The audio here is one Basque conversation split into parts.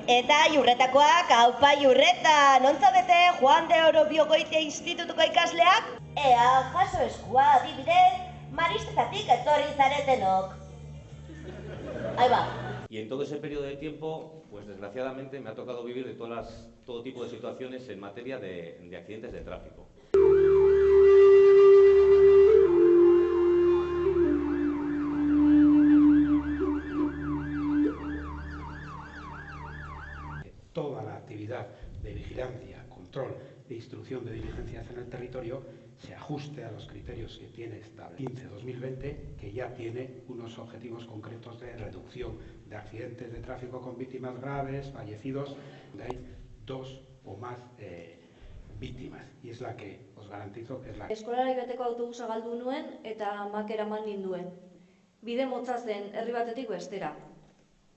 Eta Iurretakoak, aupa Iurreta, non zaudete Juan de Oro Biogoitia Institutuko ikasleak? Ea, jaso eskua, adibidez, Maristetatik etorri zaretenok. Ahí va. Y en todo ese periodo de tiempo, pues desgraciadamente me ha tocado vivir de todo tipo de situaciones en materia de accidentes de tráfico. Toda la actividad de vigilancia, control e instrucción de diligencias en el territorio se ajuste a los criterios que tiene esta 15-2020, que ya tiene unos objetivos concretos de reducción de accidentes de tráfico con víctimas graves, fallecidos, donde hay 2 o más víctimas, y es la que os garantizo que es la que... Eskolari bateko autobusa galdu nuen eta amak eraman ninduen. Bide motza zen, herri batetik bestera.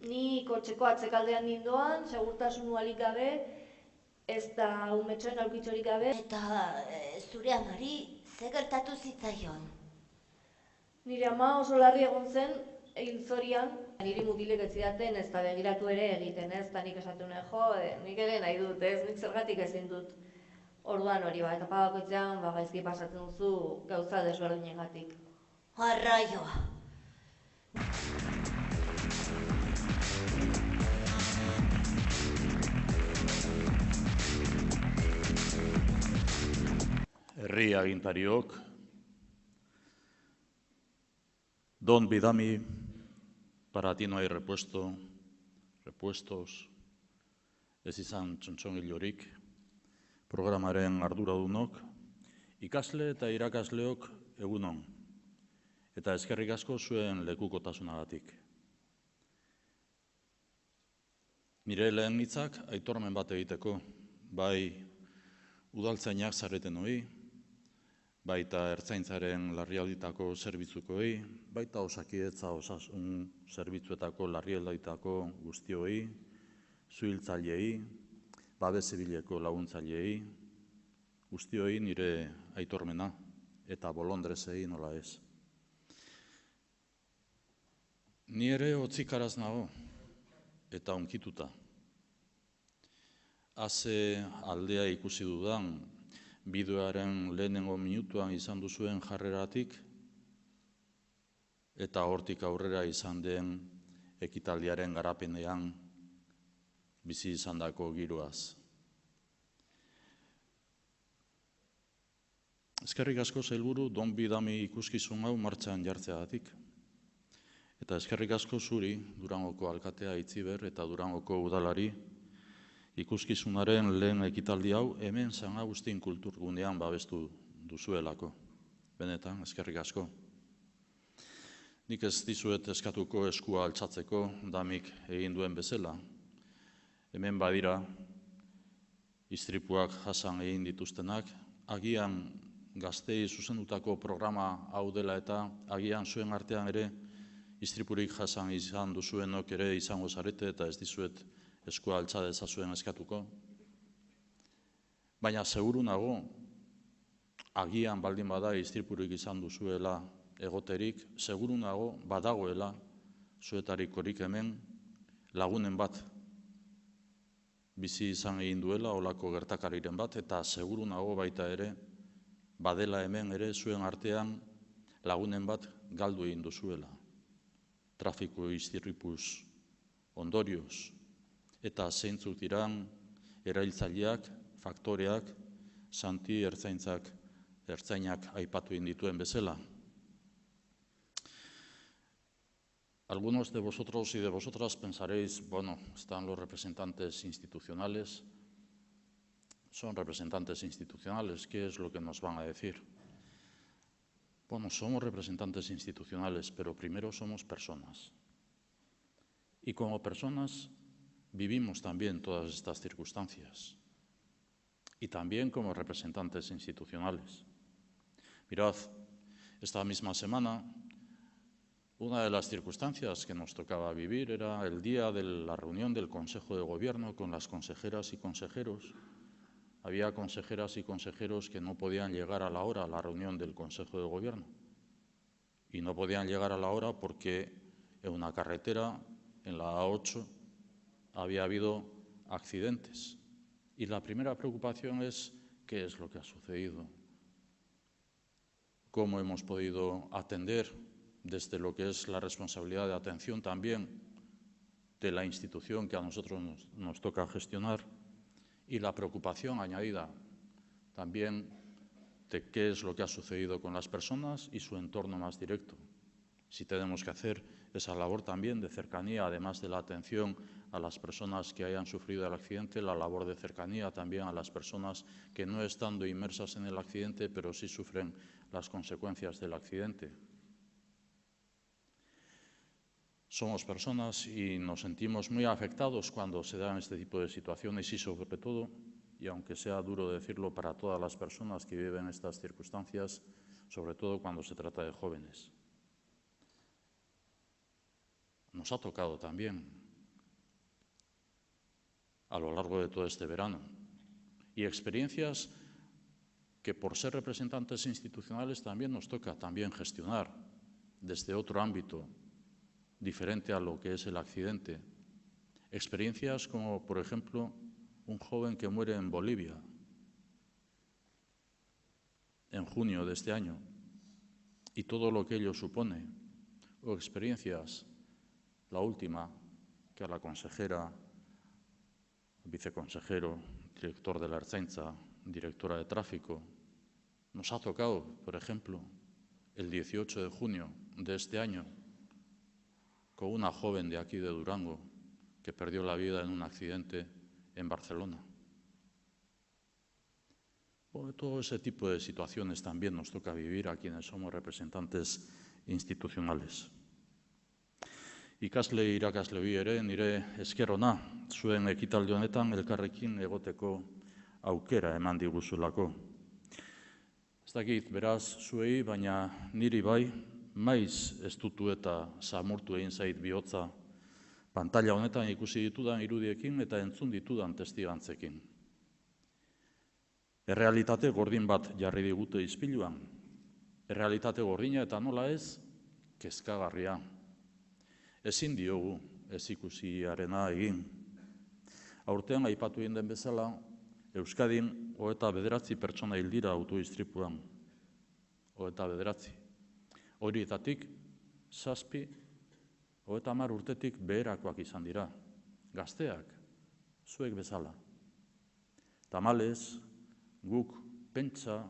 Ni kotxeko atzekaldean nindoan, segurtasun ualik gabe, ez da umetxoen aurkitzorik gabe. Eta zure amari, ze gertatu zitzaion? Nire ama oso larri egon zen, egin zorian. Niri mutilek ez zidaten ez da begiratu ere egiten, ez da nik esatu nuen jo, nik ere nahi dut, ez nik zergatik ezin dut. Orduan hori ba, etapa bakoitzean gaizki pasatzen duzu gauza desberdinengatik. Arraioa. Herri agintariok, Don Bidami, para ti no hay repuestos, ez izan txontxongilorik, programaren arduradunok, ikasle eta irakasleok egunon, eta eskerrik asko zuen lekukotasunagatik. Nire lehen hitzak aitormen bat egiteko, bai udaltzainak zareten hori, baita ertzaintzaren larrialditako zerbitzukoei, baita Osakidetza osasun zerbitzuetako larrialditako guztioi, zuhiltzaileei, babes zibileko laguntzaileei, guztioi nire aitormena eta bolondrezei nola ez. Ni ere hotzikaraz nago eta unkituta. Haze aldea ikusi dudan, bideoaren lehenengo minutuan izan duzuen jarreratik eta hortik aurrera izan den ekitaldiaren garapenean bizi izandako giroaz. Eskerrik asko sailburu Don Bidami ikuskizun hau martxan jartzeagatik. Eta eskerrik asko zuri Durangoko alkatea Itziber eta Durangoko udalari ikuskizunaren lehen ekitaldi hau hemen San Agustin kulturgunean babestu duzuelako. Benetan, eskerrik asko. Nik ez dizuet eskatuko eskua altxatzeko Damik egin duen bezala. Hemen badira istripuak jasan egin dituztenak, agian gaztei zuzendutako programa hau dela eta agian zuen artean ere istripurik jasan izan duzuenok ere izango zarete eta ez dizuet eskua altxa dezazuen eskatuko. Baina seguru nago, agian baldin bada istripurik izan duzuela egoterik, seguru nago badagoela zuetarikorik hemen lagunen bat bizi izan egin duela olako gertakariren bat, eta seguru nago baita ere badela hemen ere zuen artean lagunen bat galdu egin duzuela. Trafiko istripuz ondorioz. Eta zeintzuk diran erailtzaileak, faktoreak, Santi ertzainak aipatu egin dituen bezala. Algunos de vosotros y de vosotras pensaréis, bueno, están los representantes institucionales, son representantes institucionales, ¿qué es lo que nos van a decir? Bueno, somos representantes institucionales, pero primero somos personas. Y como personas vivimos también todas estas circunstancias. Y también como representantes institucionales. Mirad, esta misma semana, una de las circunstancias que nos tocaba vivir era el día de la reunión del Consejo de Gobierno con las consejeras y consejeros. Había consejeras y consejeros que no podían llegar a la hora a la reunión del Consejo de Gobierno. Y no podían llegar a la hora porque en una carretera, en la A8, había habido accidentes. Y la primera preocupación es qué es lo que ha sucedido, cómo hemos podido atender desde lo que es la responsabilidad de atención también de la institución que a nosotros nos toca gestionar, y la preocupación añadida también de qué es lo que ha sucedido con las personas y su entorno más directo. Si tenemos que hacer esa labor también de cercanía, además de la atención a las personas que hayan sufrido el accidente, la labor de cercanía también a las personas que no estando inmersas en el accidente, pero sí sufren las consecuencias del accidente. Somos personas y nos sentimos muy afectados cuando se dan este tipo de situaciones y sobre todo, y aunque sea duro decirlo para todas las personas que viven estas circunstancias, sobre todo cuando se trata de jóvenes. Nos ha tocado también a lo largo de todo este verano y experiencias que por ser representantes institucionales también nos toca también gestionar desde otro ámbito diferente a lo que es el accidente. Experiencias como, por ejemplo, un joven que muere en Bolivia en junio de este año y todo lo que ello supone, o experiencias, la última, que a la consejera, viceconsejero, director de la Ertzaintza, directora de tráfico, nos ha tocado, por ejemplo, el 18 de junio de este año, con una joven de aquí de Durango que perdió la vida en un accidente en Barcelona. Bueno, todo ese tipo de situaciones también nos toca vivir a quienes somos representantes institucionales. Ikasle irakasle bi ere, nire esker ona, zuen ekitaldi honetan elkarrekin egoteko aukera eman diguzulako. Ez dakit, beraz, zuei, baina niri bai, maiz estutu eta samurtu egin zait bihotza pantalla honetan ikusi ditudan irudiekin eta entzun ditudan testigantzekin. Errealitate gordin bat jarri digute ispiluan. Errealitate gordina eta nola ez, kezkagarria. Ezin diogu ez ikusiarena egin. Aurtean aipatu egin den bezala, Euskadin 29 pertsona hil dira autoistripuan. 29. Horietatik 7, 30 urtetik beherakoak izan dira. Gazteak, zuek bezala. Tamalez, guk pentsa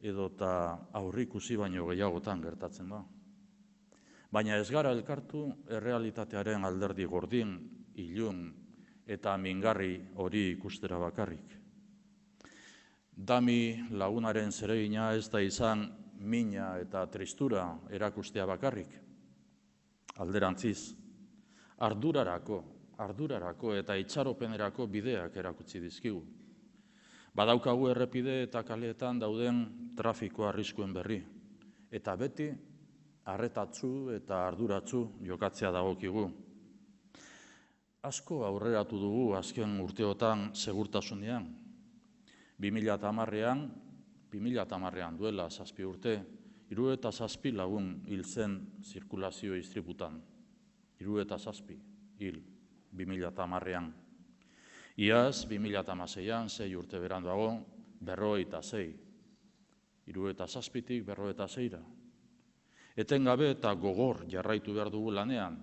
edota aurrikusi baino gehiagotan gertatzen da. Baina ez gara elkartu errealitatearen alderdi gordin, ilun eta mingarri hori ikustera bakarrik. Dami lagunaren zeregina ez da izan mina eta tristura erakustea bakarrik. Alderantziz, ardurarako eta itxaropenerako bideak erakutsi dizkigu. Badaukagu errepide eta kaleetan dauden trafiko arriskuen berri. Eta beti, arretatzu eta arduratzu jokatzea dagokigu. Asko aurreratu dugu azken urteotan segurtasunean. 2010ean duela 7 urte, 77 lagun hil zen zirkulazio istriputan. 77 hil 2010ean. Iaz, 2016ean, 6 urte beranduago, 56. 77tik 56ra. Etengabe eta gogor jarraitu behar dugu lanean.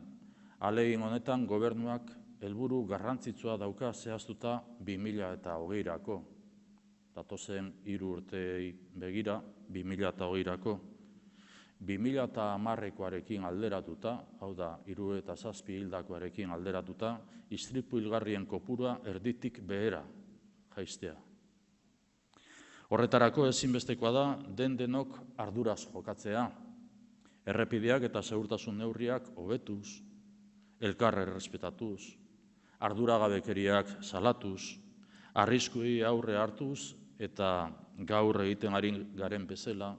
Ahalegin honetan gobernuak helburu garrantzitsua dauka zehaztuta 2020erako. Datozen 3 urtei begira 2020erako. 2010ekoarekin alderatuta, hau da, 77 hildakoarekin alderatuta, istripu hilgarrien kopurua erditik behera jaistea. Horretarako ezinbestekoa da denok arduraz jokatzea. Errepideak eta segurtasun neurriak hobetuz, elkar errespetatuz, arduragabekeriak salatuz, arriskuei aurre hartuz eta gaur egiten ari garen bezala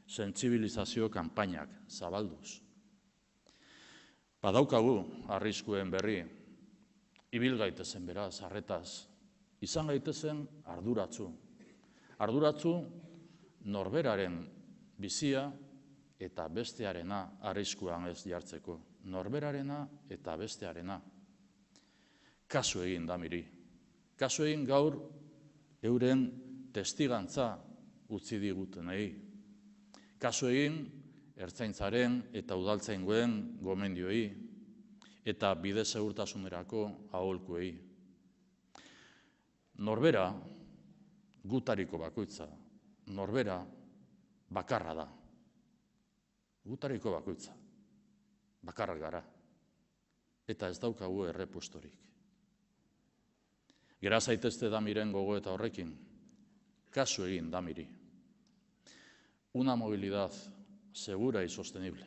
sentsibilizazio kanpainak zabalduz. Badaukagu arriskuen berri, ibil gaitezen beraz, arretaz, izan gaitezen arduratzu. Arduratzu norberaren bizia eta bestearena arriskuan ez jartzeko. Norberarena eta bestearena. Kasu egin da miri. Kasu egin gaur euren testigantza utzi digutenei. Kasu egin ertzaintzaren eta udaltzaingoen gomendioi eta bide segurtasunerako aholkuei. Norbera, gutariko bakoitza, norbera bakarra da. Gutariko bakoitza, bakarrak gara. Eta ez daukagu errepuestorik. Gera zaitezte Damiren gogoeta horrekin, kasu egin Damiri. Una movilidad segura y sostenible.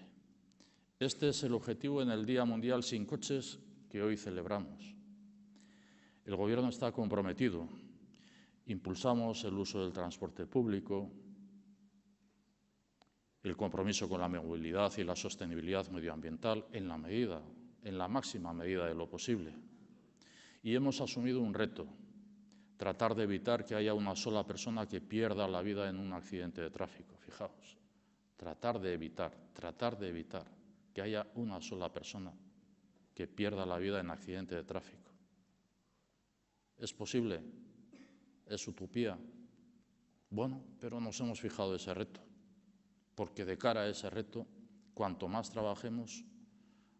Este es el objetivo en el Día Mundial sin Coches que hoy celebramos. El Gobierno está comprometido. Impulsamos el uso del transporte público, el compromiso con la movilidad y la sostenibilidad medioambiental en la máxima medida de lo posible. Y hemos asumido un reto, tratar de evitar que haya una sola persona que pierda la vida en un accidente de tráfico. Fijaos, tratar de evitar que haya una sola persona que pierda la vida en accidente de tráfico. ¿Es posible? ¿Es utopía? Bueno, pero nos hemos fijado ese reto, porque de cara a ese reto, cuanto más trabajemos,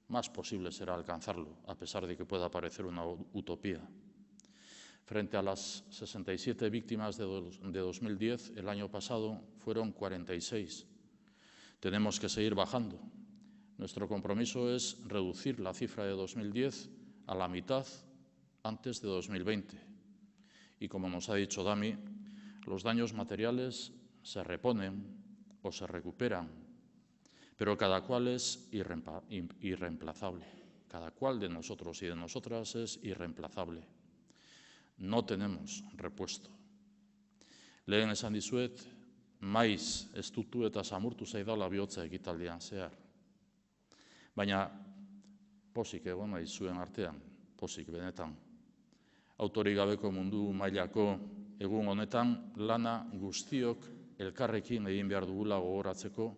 más posible será alcanzarlo, a pesar de que pueda parecer una utopía. Frente a las 67 víctimas de 2010, el año pasado fueron 46. Tenemos que seguir bajando. Nuestro compromiso es reducir la cifra de 2010 a la mitad antes de 2020. Y como nos ha dicho Dami, los daños materiales se reponen o se recuperan, pero cada cual es irreemplazable. Cada cual de nosotros y de nosotras es irreemplazable. No tenemos repuesto. Lehen esan dizuet, maiz estutu eta samurtu zaidala bihotza ekitaldian zehar. Baina pozik egon nahi zuen artean, pozik benetan. Autorik gabeko mundu mailako egun honetan lana guztiok elkarrekin egin behar dugula gogoratzeko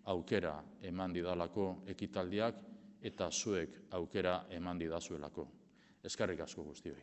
aukera eman didalako ekitaldiak eta zuek aukera eman didazuelako. Eskerrik asko guztioi.